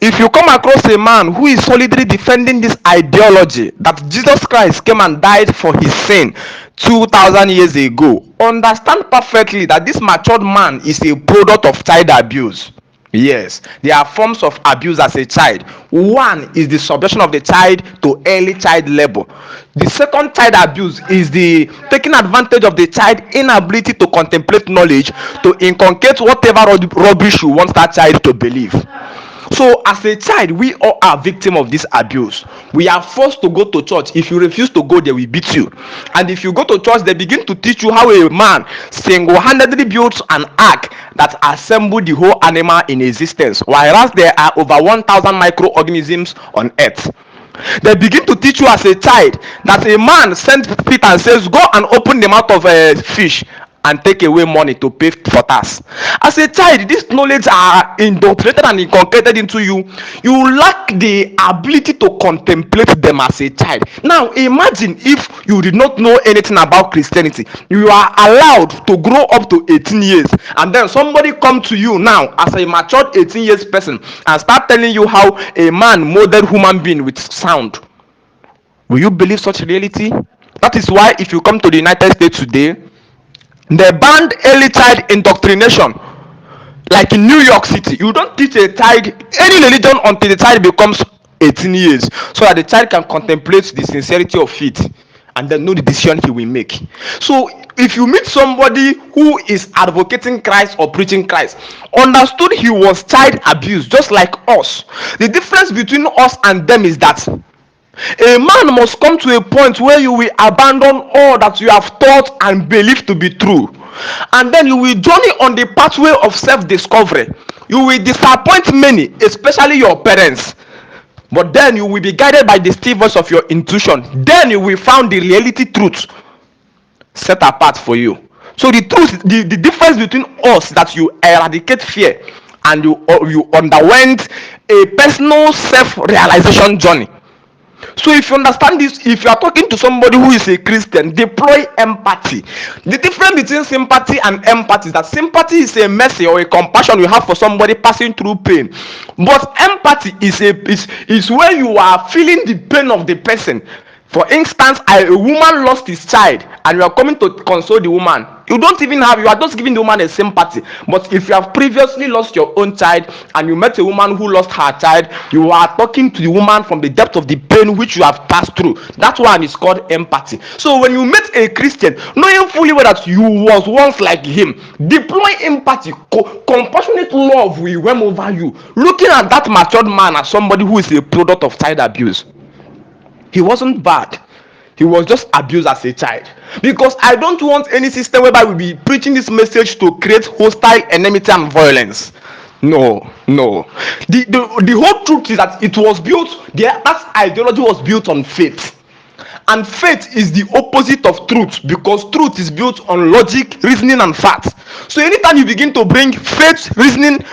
If you come across a man who is solidly defending this ideology that Jesus Christ came and died for his sin 2000 years ago, understand perfectly that this matured man is a product of child abuse. Yes, there are forms of abuse as a child. One is the subjection of the child to early child labor. The second child abuse is the taking advantage of the child inability to contemplate knowledge to inculcate whatever rubbish you want that child to believe. So as a child, we all are victim of this abuse. We are forced to go to church. If you refuse to go, they will beat you. And if you go to church, they begin to teach you how a man single-handedly built an ark that assembled the whole animal in existence, whereas there are over 1,000 microorganisms on earth. They begin to teach you as a child that a man sent Peter and says, go and open the mouth of a fish and take away money to pay for tax. As a child, this knowledge are indoctrinated and inculcated into you. You lack the ability to contemplate them as a child. Now imagine if you did not know anything about Christianity. You are allowed to grow up to 18 years, and then somebody come to you now as a matured 18 years person and start telling you how a man molded human being with sound. Will you believe such reality? That is why if you come to the United States today, they banned early child indoctrination. Like in New York City, you don't teach a child any religion until the child becomes 18 years, so that the child can contemplate the sincerity of faith and then know the decision he will make. So if you meet somebody who is advocating Christ or preaching Christ, understood he was child abused just like us. The difference between us and them is that a man must come to a point where you will abandon all that you have taught and believed to be true, and then you will journey on the pathway of self-discovery. You will disappoint many, especially your parents, but then you will be guided by the still voice of your intuition. Then you will find the reality truth set apart for you. So the truth, the difference between us, that you eradicate fear and you underwent a personal self-realization journey. So if you understand this, if you are talking to somebody who is a Christian, deploy empathy. The difference between sympathy and empathy is that sympathy is a mercy or a compassion you have for somebody passing through pain, but empathy is where you are feeling the pain of the person. For instance, a woman lost his child and you are coming to console the woman. You are just giving the woman a sympathy. But if you have previously lost your own child and you met a woman who lost her child, you are talking to the woman from the depth of the pain which you have passed through. That one is called empathy. So when you meet a Christian, knowing fully well that you was once like him, deploy empathy. Compassionate love will whelm over you. Looking at that matured man as somebody who is a product of child abuse. He wasn't bad. He was just abused as a child. Because I don't want any system whereby we'll be preaching this message to create hostile enmity and violence. No. The whole truth is that it was built, that ideology was built on faith. And faith is the opposite of truth, because truth is built on logic, reasoning, and facts. So anytime you begin to bring faith, reasoning,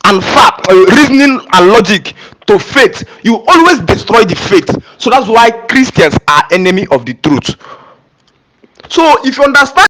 and fact, reasoning and logic to faith, you always destroy the faith. So that's why Christians are enemy of the truth. So if you understand